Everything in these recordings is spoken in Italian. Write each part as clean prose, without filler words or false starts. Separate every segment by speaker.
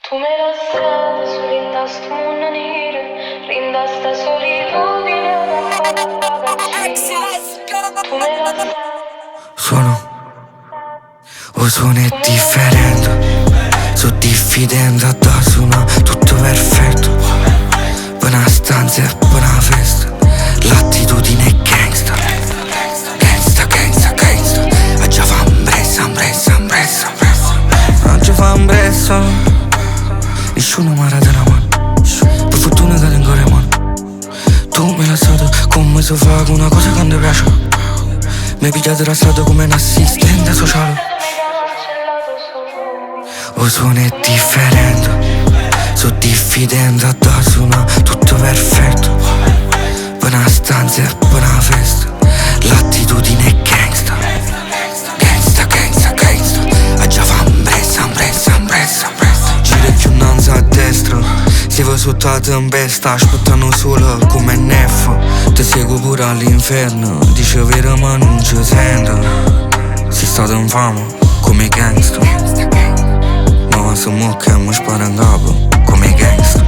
Speaker 1: Tu me la strada sull'intasto una nera, rinda sta solitudine da tu me la
Speaker 2: suono è differente. So diffidente da suona tutto perfetto. Buona stanza e buona festa. L'attitudine è gangsta. Gangsta, gangsta, gangsta. A già fa impressa, impressa, impressa, impressa. A già fa impressa. Nessuno mi ha dato una mano. Per fortuna che tengo le mani. Tu me la stato come se fa una cosa che non ti piace. Mi pigliate la strada come un assistente sociale. O suono è differente. So diffidente da suona tutto perfetto. Buona stanza e buona festa. L'attitudine è gangsta. Gangsta, gangsta, gangsta. A già fa impressa, impressa, impressa, impressa. Gira più innanzi a destra. Si va sotto la tempesta, aspettano solo come neffa. Ti seguo pure all'inferno. Dice vero ma non ci sento. Si stato in fama come gangsta. Ma se mucca mi spara in capo come gangsta.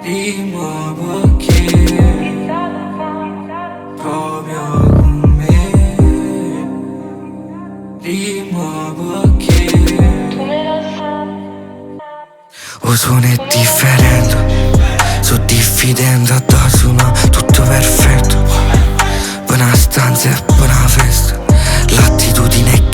Speaker 2: Prima perché proprio con me. Prima perché o suono è differente. So diffidente da suona tutto perfetto. Buona stanza e buona festa. L'attitudine è